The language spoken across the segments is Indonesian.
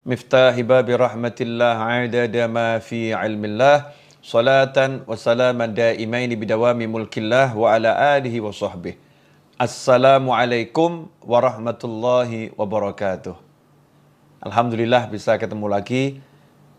miftahi babi rahmatillah adada ma fi ilmillah salatan wa salaman daimaini bidawami mulkillah wa ala alihi wa sahbihi. Assalamualaikum warahmatullahi wabarakatuh. Alhamdulillah bisa ketemu lagi.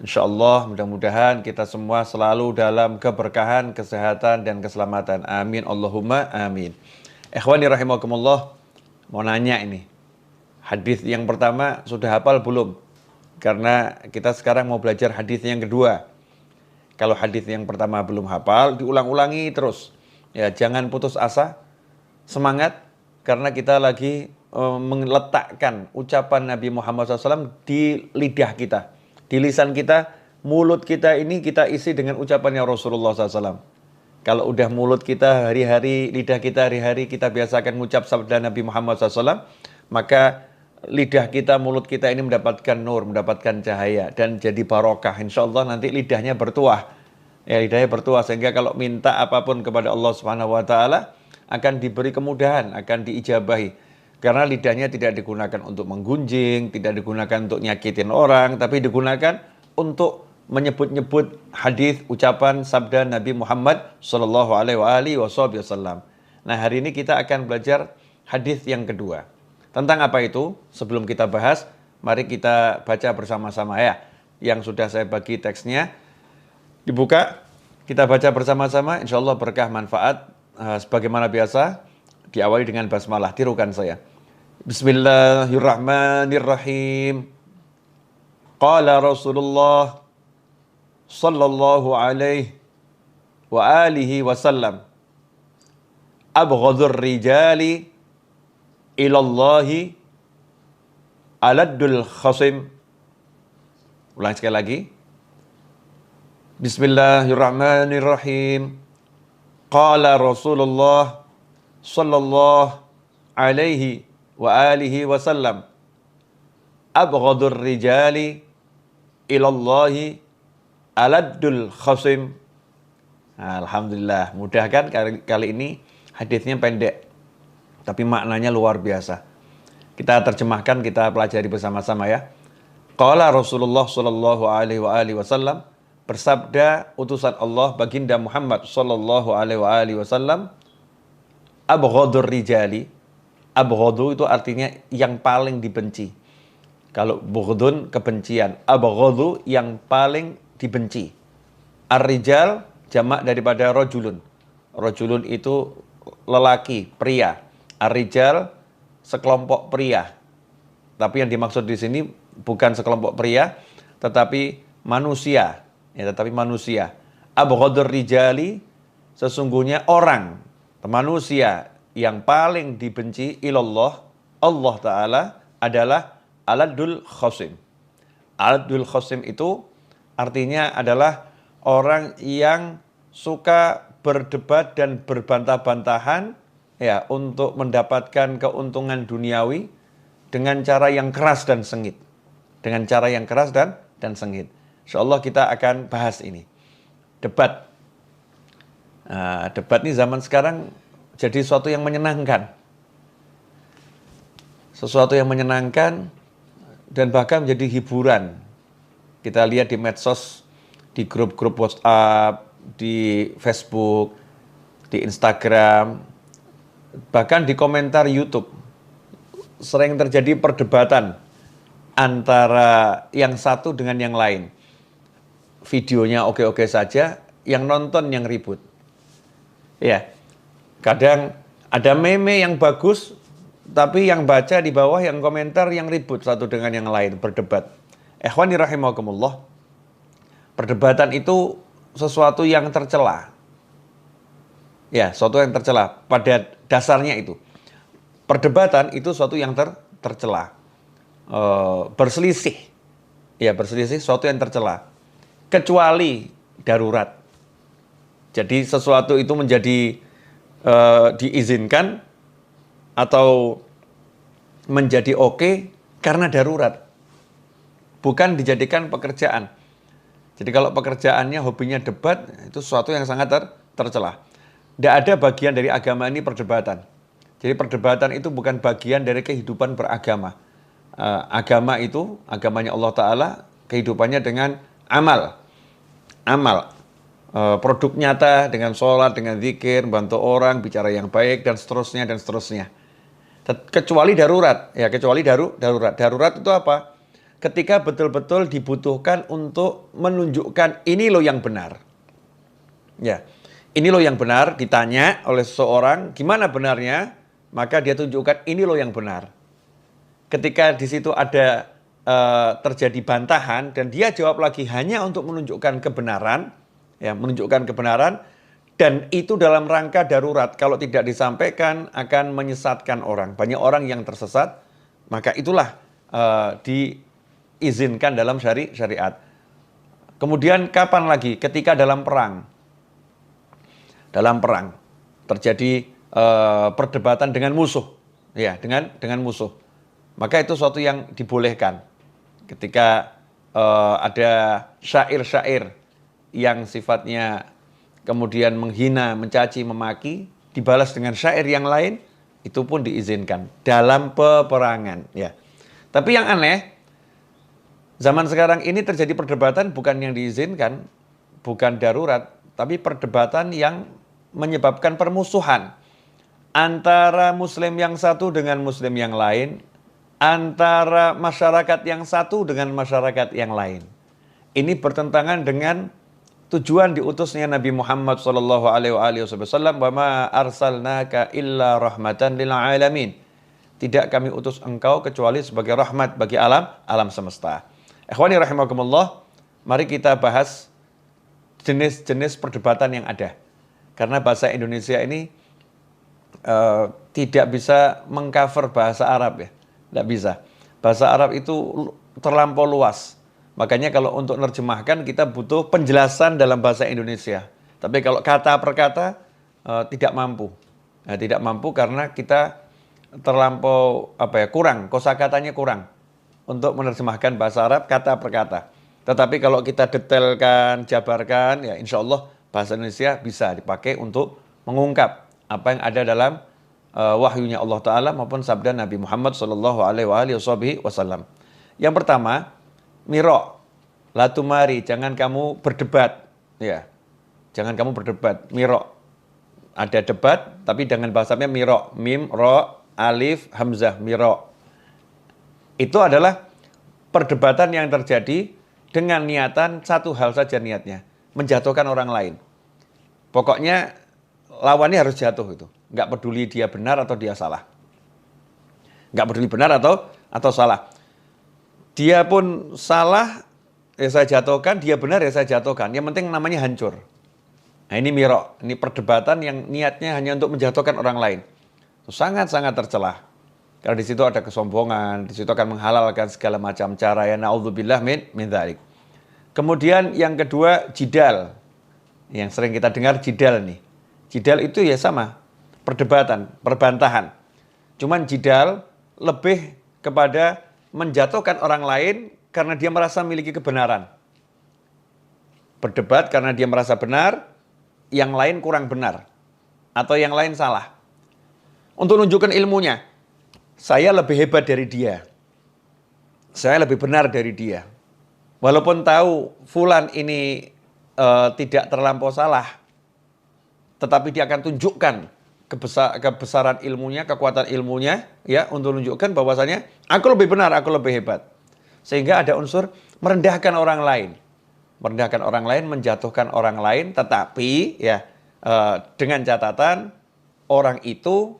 InsyaAllah mudah-mudahan kita semua selalu dalam keberkahan, kesehatan, dan keselamatan. Amin. Allahumma amin. Ikhwani rahimakumullah, mau nanya ini. Hadis yang pertama sudah hafal belum? Karena kita sekarang mau belajar hadis yang kedua. Kalau hadis yang pertama belum hafal, diulang-ulangi terus. Ya, jangan putus asa, semangat, karena kita lagi meletakkan ucapan Nabi Muhammad SAW di lidah kita. Di lisan kita, mulut kita ini kita isi dengan ucapannya Rasulullah SAW. Kalau udah mulut kita hari-hari, lidah kita hari-hari kita biasakan mengucap sabda Nabi Muhammad SAW, maka lidah kita, mulut kita ini mendapatkan nur, mendapatkan cahaya, dan jadi barokah. Insya Allah nanti lidahnya bertuah. Ya, lidahnya bertuah, sehingga kalau minta apapun kepada Allah Subhanahu Wa Taala akan diberi kemudahan, akan diijabahi. Karena lidahnya tidak digunakan untuk menggunjing, tidak digunakan untuk nyakitin orang, tapi digunakan untuk menyebut-nyebut hadis, ucapan, sabda Nabi Muhammad Sallallahu Alaihi Wasallam. Nah, hari ini kita akan belajar hadis yang kedua. Tentang apa itu? Sebelum kita bahas, mari kita baca bersama-sama ya. Yang sudah saya bagi teksnya, dibuka, kita baca bersama-sama. Insya Allah berkah manfaat. Sebagaimana biasa, diawali dengan basmalah. Tirukan saya. Bismillahirrahmanirrahim. Qala Rasulullah sallallahu alaihi wa alihi wasallam, abghadur rijali ilallahi aladdul khasim. Ulang sekali lagi. Bismillahirrahmanirrahim. Qala Rasulullah sallallahu alaihi wa alihi wasallam, abghadur rijali ilallahi aladdul khasim. Alhamdulillah, mudah kan kali ini hadisnya pendek, tapi maknanya luar biasa. Kita terjemahkan, kita pelajari bersama-sama ya. Qala Rasulullah sallallahu alaihi wasallam, bersabda utusan Allah baginda Muhammad sallallahu alaihi wasallam, abghadur rijali. Abghadu itu artinya yang paling dibenci. Kalau bughdun kebencian, abghadu yang paling dibenci. Ar-rijal jamak daripada rajulun. Rajulun itu lelaki, pria. Ar-rijal sekelompok pria. Tapi yang dimaksud di sini bukan sekelompok pria, tetapi manusia. Ya, tetapi manusia. Abghadur rijali, sesungguhnya orang, manusia yang paling dibenci ilallah, Allah Ta'ala, adalah aladul khasim. Aladul khasim itu artinya adalah orang yang suka berdebat dan berbantah-bantahan ya, untuk mendapatkan keuntungan duniawi dengan cara yang keras dan sengit. Dengan cara yang keras dan sengit. InsyaAllah kita akan bahas ini. Debat. Debat ini zaman sekarang jadi sesuatu yang menyenangkan. Sesuatu yang menyenangkan dan bahkan menjadi hiburan. Kita lihat di medsos, di grup-grup WhatsApp, di Facebook, di Instagram, bahkan di komentar YouTube. Sering terjadi perdebatan antara yang satu dengan yang lain. Videonya oke-oke saja, yang nonton yang ribut. Ya. Kadang ada meme yang bagus, tapi yang baca di bawah, yang komentar yang ribut satu dengan yang lain, berdebat. Ikhwani rahimakumullah, perdebatan itu sesuatu yang tercela. Ya, sesuatu yang tercela. Pada dasarnya itu. Perdebatan itu sesuatu yang tercela. Berselisih. Ya, berselisih sesuatu yang tercela. Kecuali darurat. Jadi sesuatu itu menjadi diizinkan atau menjadi oke karena darurat, bukan dijadikan pekerjaan. Jadi kalau pekerjaannya, hobinya debat, itu sesuatu yang sangat tercela. Tidak ada bagian dari agama ini perdebatan. Jadi perdebatan itu bukan bagian dari kehidupan beragama. agama itu, agamanya Allah Ta'ala, kehidupannya dengan amal. Produk nyata dengan sholat, dengan zikir, bantu orang, bicara yang baik, dan seterusnya, dan seterusnya. Kecuali darurat, ya kecuali darurat. Darurat itu apa? Ketika betul-betul dibutuhkan untuk menunjukkan ini loh yang benar. Ya, ini loh yang benar, ditanya oleh seseorang, gimana benarnya? Maka dia tunjukkan ini loh yang benar. Ketika di situ ada terjadi bantahan dan dia jawab lagi hanya untuk menunjukkan kebenaran, ya menunjukkan kebenaran, dan itu dalam rangka darurat. Kalau tidak disampaikan akan menyesatkan orang. Banyak orang yang tersesat, maka itulah diizinkan dalam syariat. Kemudian kapan lagi? Ketika dalam perang. Dalam perang terjadi perdebatan dengan musuh, ya dengan musuh. Maka itu suatu yang dibolehkan. Ketika ada syair-syair yang sifatnya kemudian menghina, mencaci, memaki, dibalas dengan syair yang lain, itu pun diizinkan dalam peperangan. Ya. Tapi yang aneh, zaman sekarang ini terjadi perdebatan bukan yang diizinkan, bukan darurat, tapi perdebatan yang menyebabkan permusuhan antara muslim yang satu dengan muslim yang lain, antara masyarakat yang satu dengan masyarakat yang lain. Ini bertentangan dengan tujuan diutusnya Nabi Muhammad SAW, wa ma arsalnaka illa rahmatan lil alamin. Tidak kami utus engkau kecuali sebagai rahmat bagi alam semesta. Ikhwani rahimakumullah, mari kita bahas jenis-jenis perdebatan yang ada. Karena bahasa Indonesia ini tidak bisa mengcover bahasa Arab ya. Tidak bisa. Bahasa Arab itu terlampau luas. Makanya kalau untuk menerjemahkan kita butuh penjelasan dalam bahasa Indonesia. Tapi kalau kata per kata tidak mampu. Nah, tidak mampu karena kita terlampau kurang, kosakatanya kurang untuk menerjemahkan bahasa Arab kata per kata. Tetapi kalau kita detailkan, jabarkan, ya insya Allah bahasa Indonesia bisa dipakai untuk mengungkap apa yang ada dalam wahyunya Allah Ta'ala maupun sabda Nabi Muhammad SAW. Yang pertama, miro, la tumari, jangan kamu berdebat, ya, jangan kamu berdebat, miro. Ada debat, tapi dengan bahasanya miro, mim, ro, alif, hamzah, miro. Itu adalah perdebatan yang terjadi dengan niatan satu hal saja niatnya, menjatuhkan orang lain. Pokoknya lawannya harus jatuh itu, nggak peduli dia benar atau dia salah, nggak peduli benar atau salah. Dia pun salah, ya saya jatuhkan, dia benar, ya saya jatuhkan. Yang penting namanya hancur. Nah ini miro, ini perdebatan yang niatnya hanya untuk menjatuhkan orang lain. Itu sangat-sangat tercela. Karena di situ ada kesombongan, di situ akan menghalalkan segala macam cara, ya na'udzubillah min dzalik. Kemudian yang kedua, jidal. Yang sering kita dengar jidal nih. Jidal itu ya sama, perdebatan, perbantahan. Cuman jidal lebih kepada menjatuhkan orang lain karena dia merasa memiliki kebenaran. Berdebat karena dia merasa benar, yang lain kurang benar. Atau yang lain salah. Untuk menunjukkan ilmunya, saya lebih hebat dari dia. Saya lebih benar dari dia. Walaupun tahu fulan ini tidak terlampau salah, tetapi dia akan tunjukkan kebesaran ilmunya, kekuatan ilmunya, ya, untuk menunjukkan bahwasanya aku lebih benar, aku lebih hebat. Sehingga ada unsur merendahkan orang lain. Merendahkan orang lain, menjatuhkan orang lain, tetapi ya dengan catatan orang itu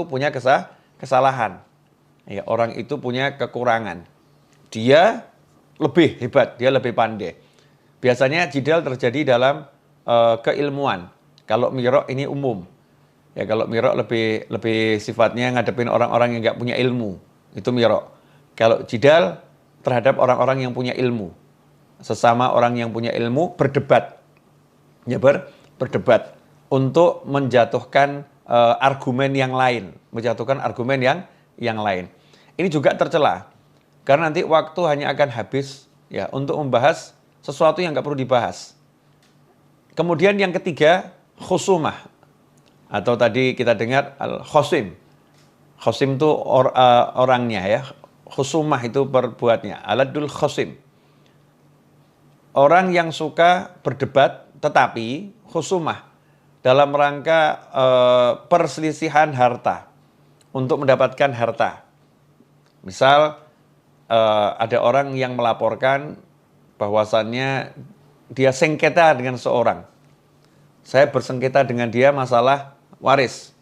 punya kesalahan. Ya, orang itu punya kekurangan. Dia lebih hebat, dia lebih pandai. Biasanya jidal terjadi dalam keilmuan. Kalau miro ini umum. Ya kalau miro lebih sifatnya ngadepin orang-orang yang nggak punya ilmu. Itu miro. Kalau jidal terhadap orang-orang yang punya ilmu. Sesama orang yang punya ilmu berdebat. Ya berdebat untuk menjatuhkan argumen yang lain, menjatuhkan argumen yang lain. Ini juga tercela. Karena nanti waktu hanya akan habis ya untuk membahas sesuatu yang nggak perlu dibahas. Kemudian yang ketiga, khusumah. Atau tadi kita dengar al-khosim. Khosim itu orangnya ya. khusumah itu berbuatnya. Aladul khosim. Orang yang suka berdebat tetapi khusumah dalam rangka perselisihan harta untuk mendapatkan harta. Misal ada orang yang melaporkan bahwasannya dia sengketa dengan seorang. Saya bersengketa dengan dia masalah waris.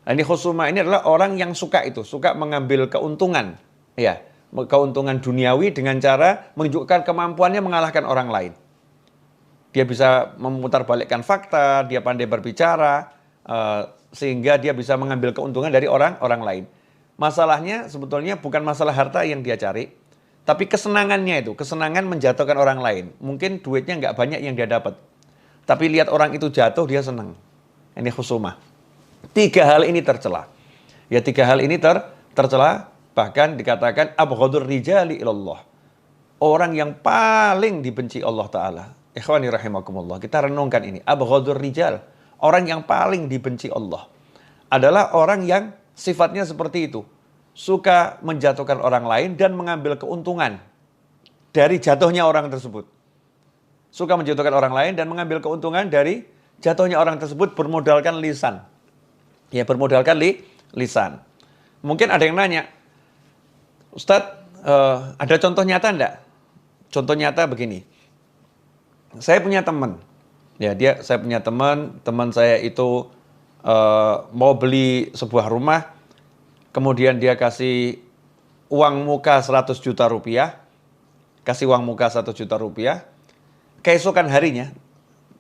Nah, ini khusumah ini adalah orang yang suka mengambil keuntungan, ya, keuntungan duniawi dengan cara menunjukkan kemampuannya mengalahkan orang lain. Dia bisa memutarbalikkan fakta, dia pandai berbicara, sehingga dia bisa mengambil keuntungan dari orang lain. Masalahnya sebetulnya bukan masalah harta yang dia cari, tapi kesenangannya itu, kesenangan menjatuhkan orang lain. Mungkin duitnya nggak banyak yang dia dapat, tapi lihat orang itu jatuh, dia senang. Ini khusumah. 3 hal ini tercela. Ya, 3 hal ini tercela, bahkan dikatakan abghadur rijali ilallah. Orang yang paling dibenci Allah Ta'ala. Ikhwani rahimakumullah. Kita renungkan ini. Abghadur rijal. Orang yang paling dibenci Allah adalah orang yang sifatnya seperti itu. Suka menjatuhkan orang lain dan mengambil keuntungan dari jatuhnya orang tersebut. Suka menjatuhkan orang lain dan mengambil keuntungan dari jatuhnya orang tersebut bermodalkan lisan. Ya, bermodalkan lisan. Mungkin ada yang nanya, Ustadz, ada contoh nyata enggak? Contoh nyata begini. Saya punya teman. Ya, saya punya teman saya itu mau beli sebuah rumah, kemudian dia kasih uang muka 100 juta rupiah, keesokan harinya,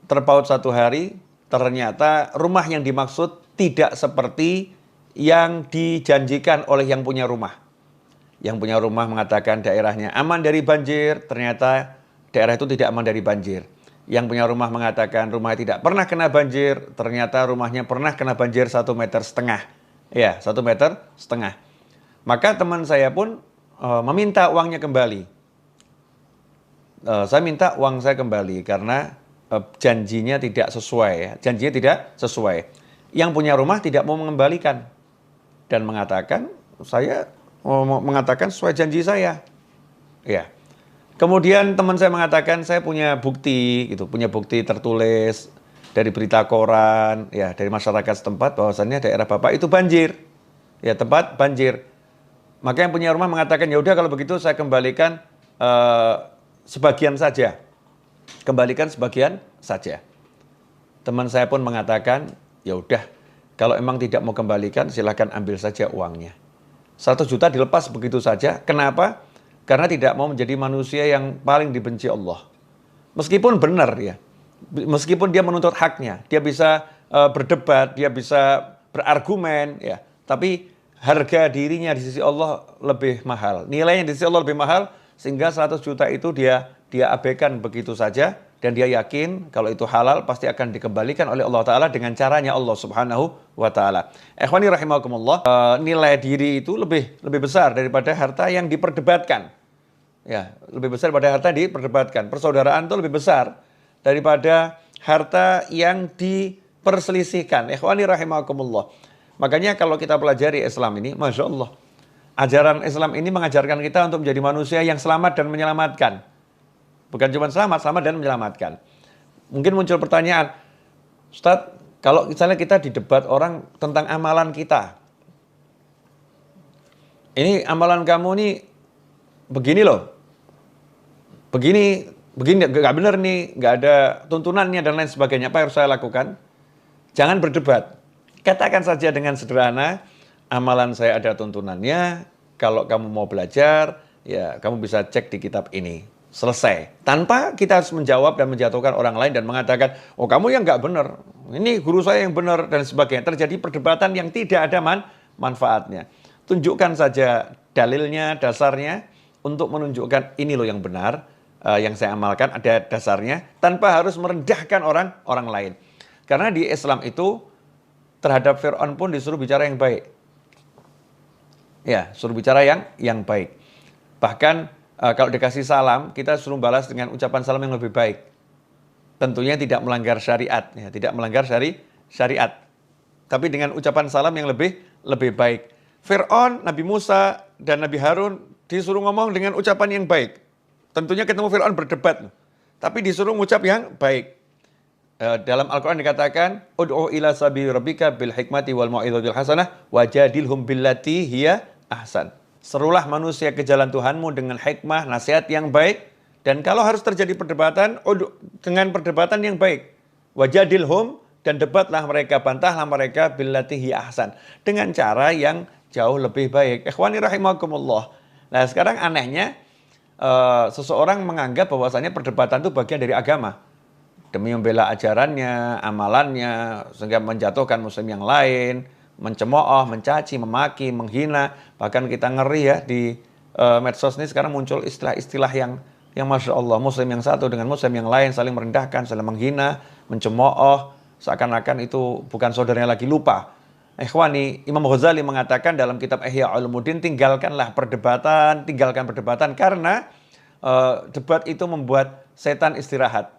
terpaut 1 hari, ternyata rumah yang dimaksud tidak seperti yang dijanjikan oleh yang punya rumah. Yang punya rumah mengatakan daerahnya aman dari banjir, ternyata daerah itu tidak aman dari banjir. Yang punya rumah mengatakan rumahnya tidak pernah kena banjir, ternyata rumahnya pernah kena banjir 1,5 meter. Ya, 1,5 meter. Maka teman saya pun meminta uangnya kembali. Saya minta uang saya kembali karena janjinya tidak sesuai. Yang punya rumah tidak mau mengembalikan dan mengatakan saya mau mengatakan sesuai janji saya. Ya. Kemudian teman saya mengatakan saya punya bukti tertulis dari berita koran, ya, dari masyarakat setempat bahwasannya daerah Bapak itu banjir. Ya, tempat banjir. Maka yang punya rumah mengatakan, ya udah kalau begitu saya kembalikan sebagian saja. Teman saya pun mengatakan, ya udah, kalau emang tidak mau kembalikan, silakan ambil saja uangnya. 100 juta dilepas begitu saja. Kenapa? Karena tidak mau menjadi manusia yang paling dibenci Allah. Meskipun benar ya, meskipun dia menuntut haknya, dia bisa berdebat, dia bisa berargumen, ya. Tapi harga dirinya di sisi Allah lebih mahal. Nilainya di sisi Allah lebih mahal, sehingga 100 juta itu dia abaikan begitu saja. Dan dia yakin kalau itu halal pasti akan dikembalikan oleh Allah Ta'ala dengan caranya Allah Subhanahu wa Ta'ala. Ikhwani rahimakumullah, nilai diri itu lebih besar daripada harta yang diperdebatkan. Ya, lebih besar daripada harta yang diperdebatkan. Persaudaraan itu lebih besar daripada harta yang diperselisihkan. Ikhwani rahimakumullah. Makanya kalau kita pelajari Islam ini, Masya Allah, ajaran Islam ini mengajarkan kita untuk menjadi manusia yang selamat dan menyelamatkan. Bukan cuma selamat dan menyelamatkan. Mungkin muncul pertanyaan, Ustadz, kalau misalnya kita didebat orang tentang amalan kita. Ini amalan kamu nih begini loh. Begini gak benar nih, gak ada tuntunannya dan lain sebagainya. Apa yang harus saya lakukan? Jangan berdebat. Katakan saja dengan sederhana, amalan saya ada tuntunannya. Kalau kamu mau belajar, ya kamu bisa cek di kitab ini. Selesai. Tanpa kita harus menjawab dan menjatuhkan orang lain dan mengatakan, oh kamu yang nggak benar, ini guru saya yang benar dan sebagainya. Terjadi perdebatan yang tidak ada manfaatnya. Tunjukkan saja dalilnya, dasarnya, untuk menunjukkan ini loh yang benar, yang saya amalkan ada dasarnya, tanpa harus merendahkan orang lain. Karena di Islam itu terhadap Fir'aun pun disuruh bicara yang baik. Ya, suruh bicara yang baik. Bahkan kalau dikasih salam, kita suruh balas dengan ucapan salam yang lebih baik. Tentunya tidak melanggar syariat, Tapi dengan ucapan salam yang lebih baik. Fir'aun, Nabi Musa, dan Nabi Harun disuruh ngomong dengan ucapan yang baik. Tentunya ketemu Fir'aun berdebat, tapi disuruh ngucap yang baik. Dalam Al-Quran dikatakan, Ud'u ila sabili rabbika bil hikmati wal mau'izatil hasanah wajadilhum billati hiya ahsan. Serulah manusia ke jalan Tuhanmu dengan hikmah, nasihat yang baik. Dan kalau harus terjadi perdebatan, dengan perdebatan yang baik. Wajadilhum, dan debatlah mereka, bantahlah mereka billati hiya ahsan. Dengan cara yang jauh lebih baik. Ikhwani rahimakumullah. Nah sekarang anehnya, seseorang menganggap bahwasanya perdebatan itu bagian dari agama. Demi membela ajarannya, amalannya, sehingga menjatuhkan muslim yang lain, mencemooh, mencaci, memaki, menghina. Bahkan kita ngeri ya di medsos ini sekarang muncul istilah-istilah yang Masya Allah, muslim yang satu dengan muslim yang lain saling merendahkan, saling menghina, mencemooh, seakan-akan itu bukan saudaranya lagi. Lupa. Ikhwani, Imam Ghazali mengatakan dalam kitab Ihya Ulumuddin, tinggalkan perdebatan karena debat itu membuat setan istirahat.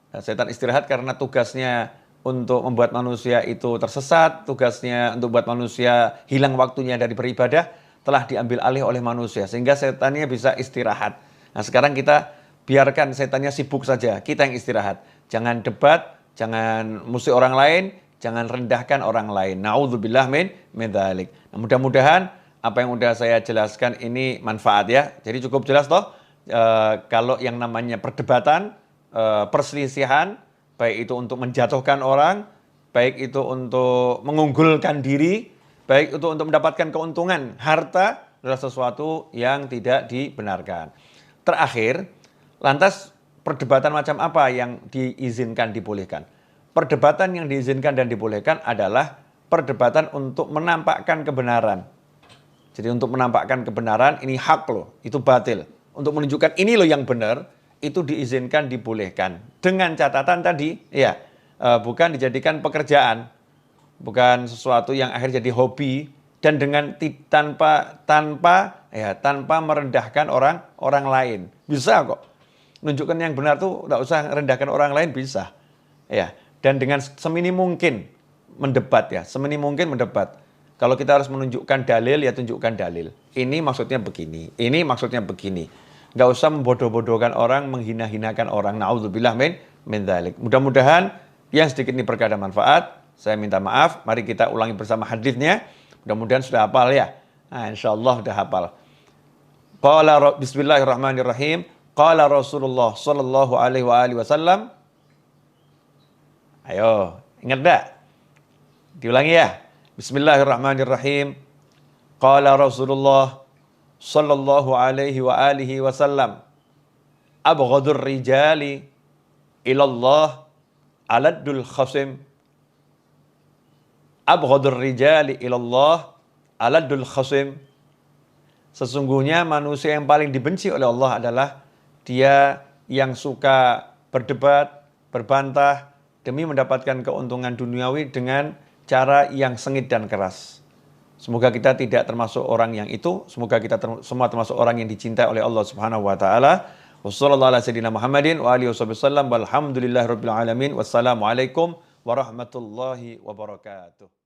Nah, setan istirahat karena tugasnya untuk membuat manusia itu tersesat, tugasnya untuk membuat manusia hilang waktunya dari beribadah, telah diambil alih oleh manusia, sehingga setannya bisa istirahat. Nah sekarang kita biarkan setannya sibuk saja, kita yang istirahat. Jangan debat, jangan musuh orang lain, jangan rendahkan orang lain. Na'udzubillah min dzalik. Nah, mudah-mudahan apa yang sudah saya jelaskan ini manfaat ya. Jadi cukup jelas toh, kalau yang namanya perdebatan, perselisihan, baik itu untuk menjatuhkan orang, baik itu untuk mengunggulkan diri, baik itu untuk mendapatkan keuntungan, harta adalah sesuatu yang tidak dibenarkan. Terakhir, lantas perdebatan macam apa yang diizinkan, dibolehkan? Perdebatan yang diizinkan dan dibolehkan adalah perdebatan untuk menampakkan kebenaran. Jadi untuk menampakkan kebenaran, ini hak loh, itu batil. Untuk menunjukkan ini loh yang benar, itu diizinkan, dibolehkan. Dengan catatan tadi, ya, bukan dijadikan pekerjaan, bukan sesuatu yang akhirnya jadi hobi, dan dengan tanpa merendahkan orang lain. Bisa kok. Menunjukkan yang benar tuh nggak usah merendahkan orang lain, bisa. Ya. Dan dengan semini mungkin mendebat ya, semini mungkin mendebat. Kalau kita harus menunjukkan dalil, ya tunjukkan dalil. Ini maksudnya begini, ini maksudnya begini. Nggak usah membodoh-bodohkan orang, menghina-hinakan orang. Na'udzubillah min dzalik. Mudah-mudahan yang sedikit ini berkah dan manfaat. Saya minta maaf, mari kita ulangi bersama hadisnya. Mudah-mudahan sudah hafal ya. Nah, insyaallah sudah hafal. Bismillahirrahmanirrahim. Qala Rasulullah sallallahu alaihi wasallam. Ayo, ingat enggak? Diulangi ya. Bismillahirrahmanirrahim. Qala Rasulullah sallallahu alaihi wasallam. Abghadur rijali ilallah aladdul khasim. Abghadur rijali ilallah aladdul khasim. Sesungguhnya manusia yang paling dibenci oleh Allah adalah dia yang suka berdebat, berbantah, demi mendapatkan keuntungan duniawi dengan cara yang sengit dan keras. Semoga kita tidak termasuk orang yang itu. Semoga kita semua termasuk orang yang dicintai oleh Allah Subhanahu wa taala. Wassallallahu ala sayyidina Muhammadin wa alihi wasallam. Walhamdulillahirabbil alamin. Wassalamualaikum warahmatullahi wabarakatuh.